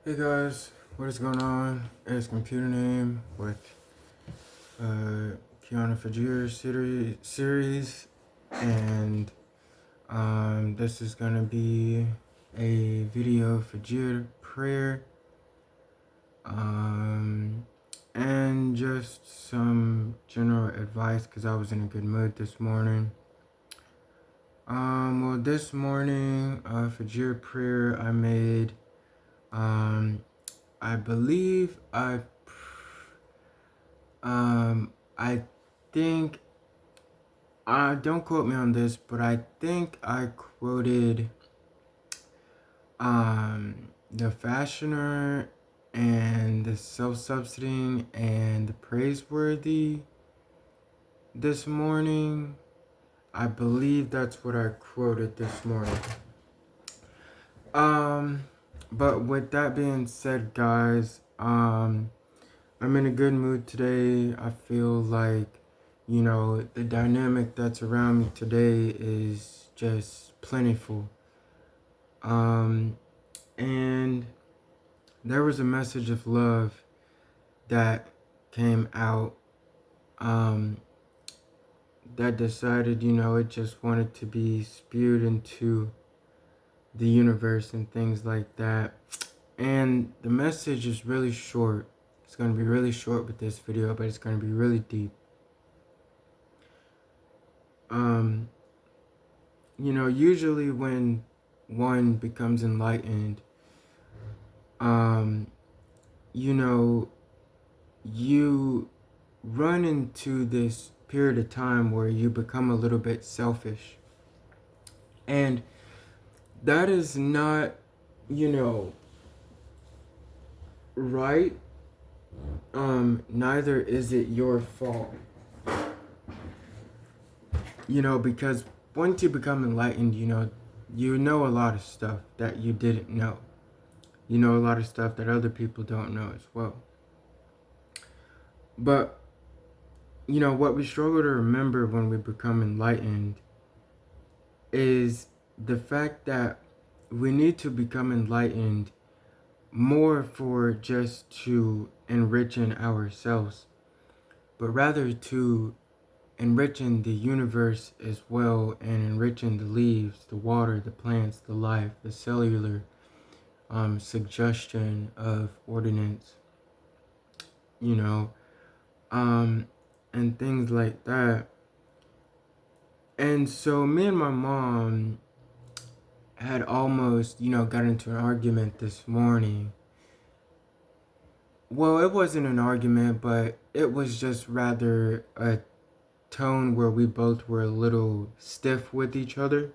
Hey guys, what is going on? It's Computer Name with Kiana Fajir series, and this is gonna be a video Fajir prayer, um, and just some general advice because I was in a good mood this morning. Well, this morning Fajir prayer I made. I believe I think, don't quote me on this, but I think I quoted, the fashioner and the self-subsiding and the praiseworthy this morning. I believe that's what I quoted this morning. But with that being said, guys, I'm in a good mood today. I feel like, the dynamic that's around me today is just plentiful. And there was a message of love that came out, um, that decided, it just wanted to be spewed into the universe and things like that. And the message is really short. It's going to be really short with this video, but it's going to be really deep. Usually when one becomes enlightened, um, you run into this period of time where you become a little bit selfish. And that is not, right. Neither is it your fault. Because once you become enlightened, you know a lot of stuff that you didn't know. You know a lot of stuff that other people don't know as well. But, what we struggle to remember when we become enlightened is the fact that we need to become enlightened more for just to enriching ourselves, but rather to enriching the universe as well, and enriching the leaves, the water, the plants, the life, the cellular suggestion of ordinance, you know, and things like that. And so me and my mom had almost, got into an argument this morning. Well, it wasn't an argument, but it was just rather a tone where we both were a little stiff with each other.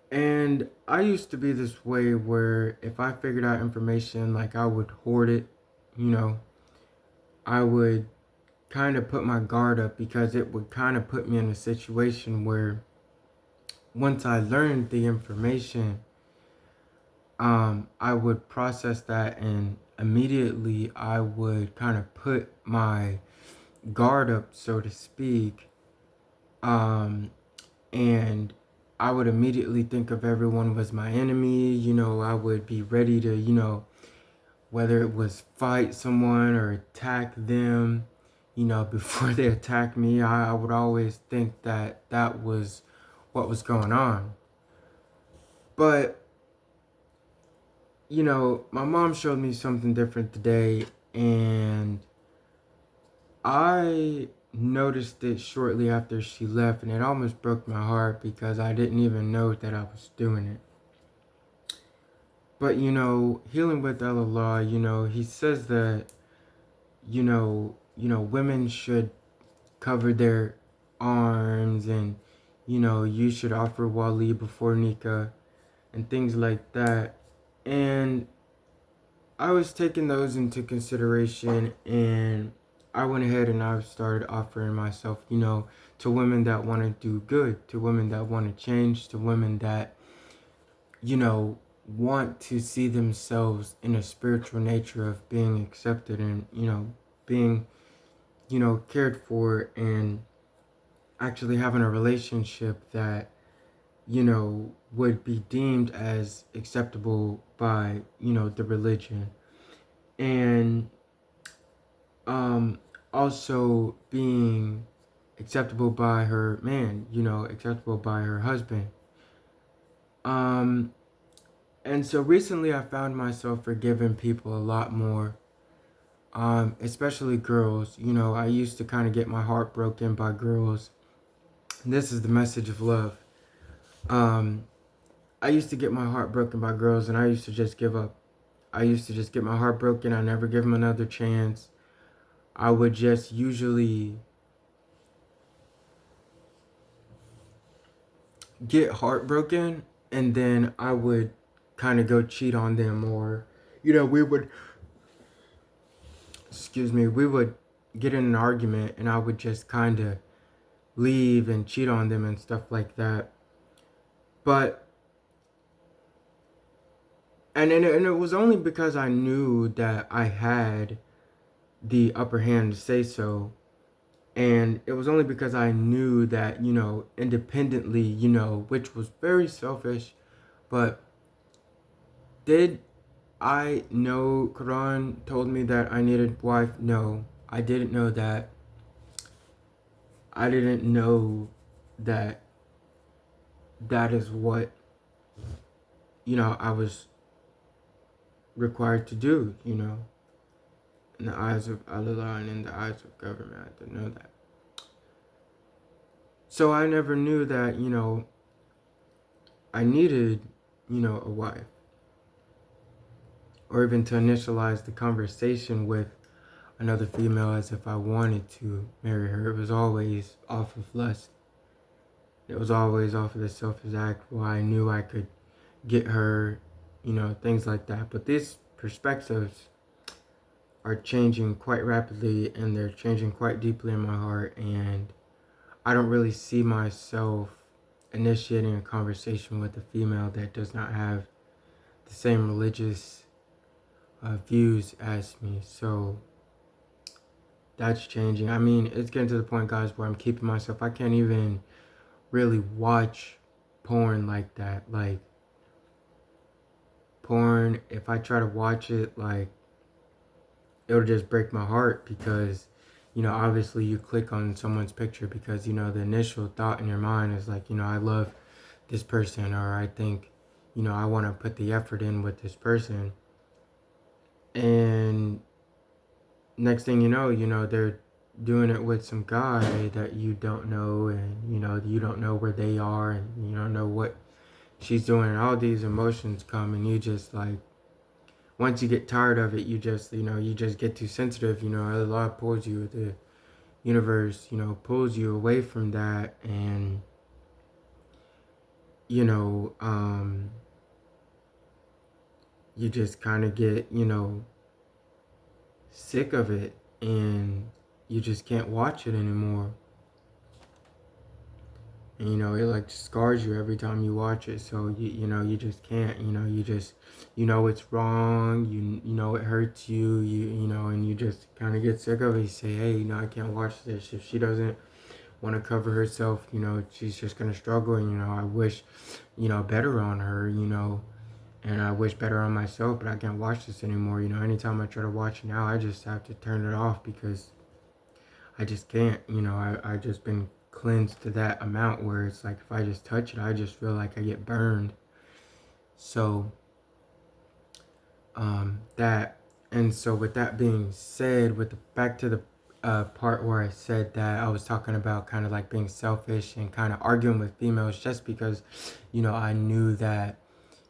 And I used to be this way where if I figured out information, like, I would hoard it, I would kind of put my guard up, because it would kind of put me in a situation where once I learned the information, I would process that, and immediately I would kind of put my guard up, so to speak, and I would immediately think of everyone was my enemy. I would be ready to, whether it was fight someone or attack them, before they attack me. I would always think that that was what was going on. But, my mom showed me something different today, and I noticed it shortly after she left, and it almost broke my heart because I didn't even know that I was doing it. But, healing with Allah, he says that, women should cover their arms, and, you should offer wali before nikah and things like that. And I was taking those into consideration, and I went ahead and I started offering myself, to women that want to do good, to women that want to change, to women that, want to see themselves in a spiritual nature of being accepted, and, being, cared for, and actually having a relationship that, would be deemed as acceptable by, the religion. And um, also being acceptable by her man, acceptable by her husband. Um, and so recently I found myself forgiving people a lot more, especially girls. I used to kind of get my heart broken by girls. This is the message of love. Um, I used to get my heart broken by girls, and I used to just give up. I used to just get my heart broken. I never give them another chance. I would just usually get heartbroken, and then I would kind of go cheat on them, or we would, excuse me, we would get in an argument, and I would just kind of leave and cheat on them and stuff like that. But and it was only because I knew that I had the upper hand to say so. And it was only because I knew that, independently, which was very selfish. But did I know Quran told me that I needed a wife? No, I didn't know that. I didn't know that that is what, I was required to do, in the eyes of Allah and in the eyes of government. I didn't know that. So I never knew that, I needed, a wife. Or even to initialize the conversation with another female as if I wanted to marry her. It was always off of lust. It was always off of the selfish act where I knew I could get her, things like that. But these perspectives are changing quite rapidly, and they're changing quite deeply in my heart, and I don't really see myself initiating a conversation with a female that does not have the same religious views as me. So that's changing. I mean, it's getting to the point, guys, where I'm keeping myself. I can't even really watch porn like that. Like, porn, if I try to watch it, like, it'll just break my heart because, obviously you click on someone's picture because, the initial thought in your mind is like, I love this person, or I think, I want to put the effort in with this person. And next thing they're doing it with some guy that you don't know, and you don't know where they are, and you don't know what she's doing, and all these emotions come, and you just like, once you get tired of it, you just get too sensitive. Allah pulls you, the universe pulls you away from that, and you just kind of get sick of it, and you just can't watch it anymore. And, it like scars you every time you watch it. So you just can't. You just it's wrong. It hurts you. And you just kind of get sick of it. You say, hey, I can't watch this. If she doesn't want to cover herself, she's just gonna struggle. And I wish, better on her. And I wish better on myself, but I can't watch this anymore. Anytime I try to watch it now, I just have to turn it off because I just can't. I just been cleansed to that amount where it's like if I just touch it, I just feel like I get burned. So that, and so with that being said, back to the part where I said that I was talking about kind of like being selfish and kind of arguing with females just because I knew that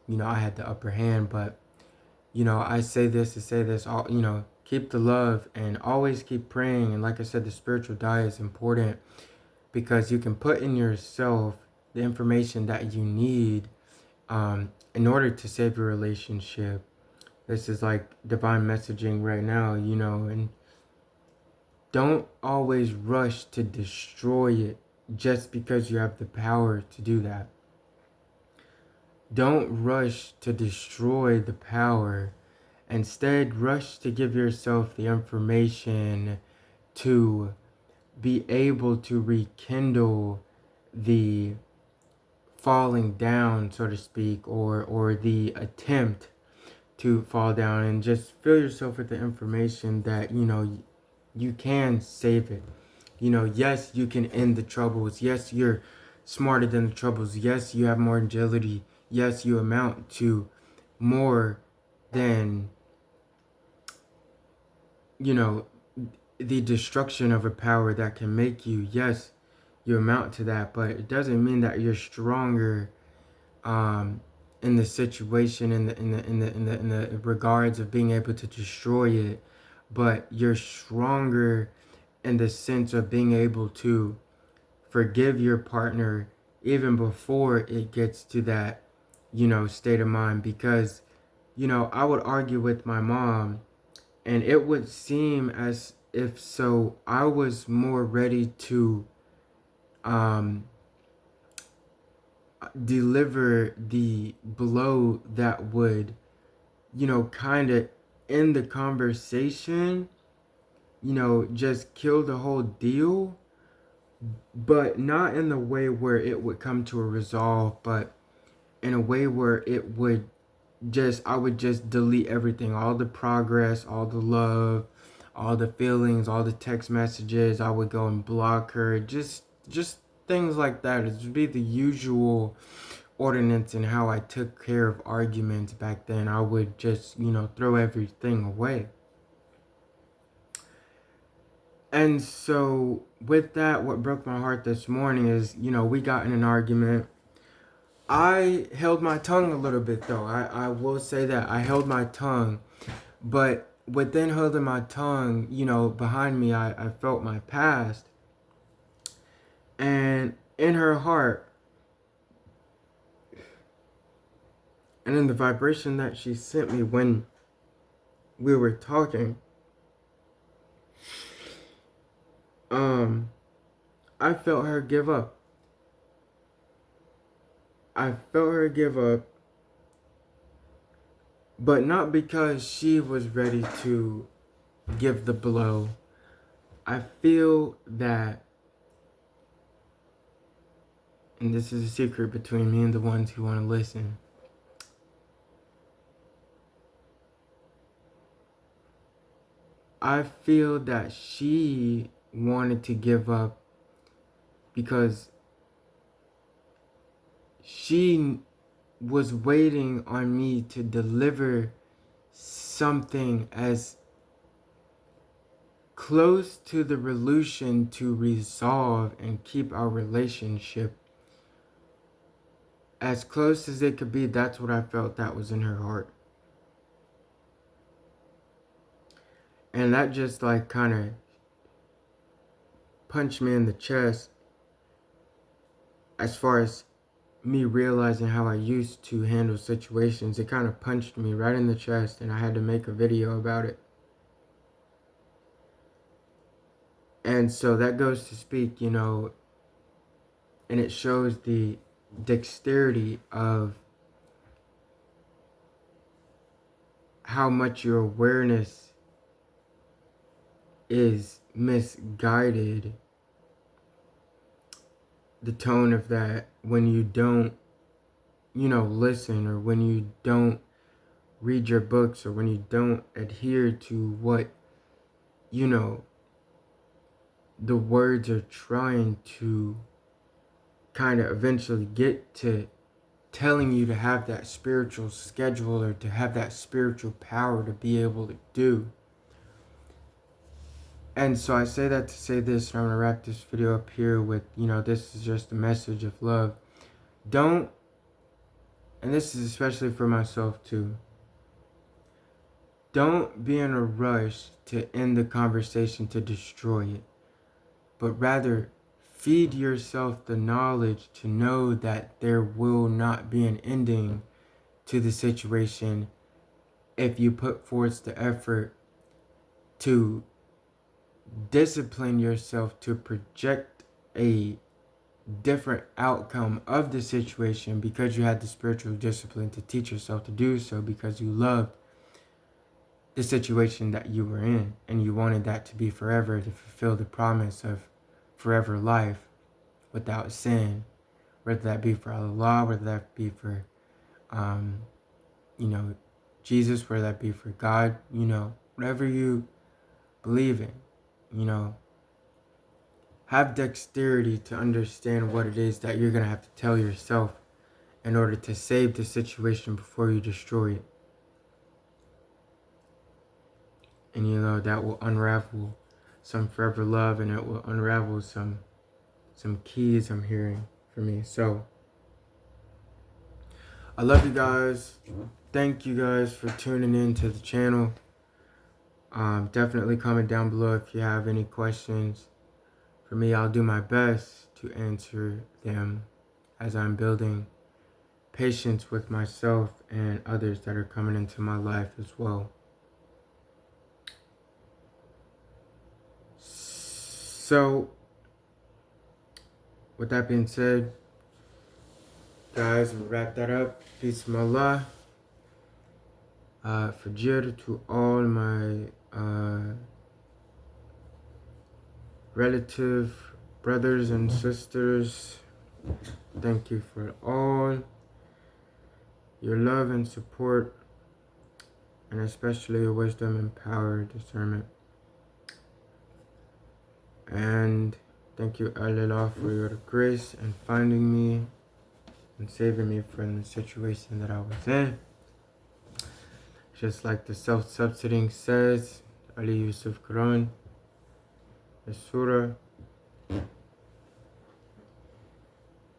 I had the upper hand. But I say this to say this, all keep the love and always keep praying. And like I said, the spiritual diet is important because you can put in yourself the information that you need in order to save your relationship. This is like divine messaging right now, and don't always rush to destroy it just because you have the power to do that. Don't rush to destroy the power. Instead, rush to give yourself the information to be able to rekindle the falling down, so to speak, or the attempt to fall down, and just fill yourself with the information that, you can save it. Yes, you can end the troubles. Yes, you're smarter than the troubles. Yes, you have more agility. Yes, you amount to more than, you know, the destruction of a power that can make you. Yes, you amount to that, but it doesn't mean that you're stronger in the situation, in the regards of being able to destroy it, but you're stronger in the sense of being able to forgive your partner even before it gets to that, state of mind. Because, I would argue with my mom, and it would seem as if so I was more ready to um deliver the blow that would, kind of end the conversation, just kill the whole deal, but not in the way where it would come to a resolve, but in a way where it would I would just delete everything, all the progress, all the love, all the feelings, all the text messages. I would go and block her, just things like that. It would be the usual ordinance in how I took care of arguments back then. I would just, throw everything away. And so with that, what broke my heart this morning is, we got in an argument. I held my tongue a little bit, though. I will say that I held my tongue, but within holding my tongue, behind me, I felt my past. And in her heart, and in the vibration that she sent me when we were talking, I felt her give up. I felt her give up, but not because she was ready to give the blow. I feel that, and this is a secret between me and the ones who want to listen, I feel that she wanted to give up because she was waiting on me to deliver something as close to the resolution to resolve and keep our relationship as close as it could be. That's what I felt that was in her heart. And that just kind of punched me in the chest as far as me realizing how I used to handle situations. It kind of punched me right in the chest, and I had to make a video about it. And so that goes to speak, and it shows the dexterity of how much your awareness is misguided. The tone of that when you don't, listen, or when you don't read your books, or when you don't adhere to what, the words are trying to kind of eventually get to telling you to have that spiritual schedule, or to have that spiritual power to be able to do. And so I say that to say this, and I'm going to wrap this video up here with, this is just a message of love. Don't, and this is especially for myself too, don't be in a rush to end the conversation to destroy it, but rather feed yourself the knowledge to know that there will not be an ending to the situation if you put forth the effort to discipline yourself to project a different outcome of the situation, because you had the spiritual discipline to teach yourself to do so, because you loved the situation that you were in and you wanted that to be forever, to fulfill the promise of forever life without sin, whether that be for Allah, whether that be for, you know, Jesus, whether that be for God, you know, whatever you believe in, you know, have dexterity to understand what it is that you're going to have to tell yourself in order to save the situation before you destroy it. And you know, that will unravel some forever love, and it will unravel some keys I'm hearing for me. So I love you guys. Thank you guys for tuning in to the channel. Definitely comment down below if you have any questions for me. I'll do my best to answer them as I'm building patience with myself and others that are coming into my life as well. So, with that being said, guys, we'll wrap that up. Peace from Allah. Fajr to all my relative brothers and sisters. Thank you for all your love and support, and especially your wisdom and power, discernment. And thank you, Allah, for your grace and finding me and saving me from the situation that I was in. Just like the self-subsiding says, Ali Yusuf Quran, the surah,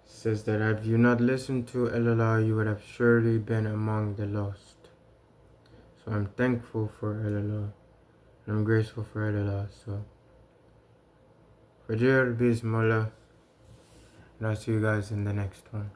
says that if you not listened to Allah, you would have surely been among the lost. So I'm thankful for Allah, and I'm grateful for Allah. So, Fajr, Bismillah, and I'll see you guys in the next one.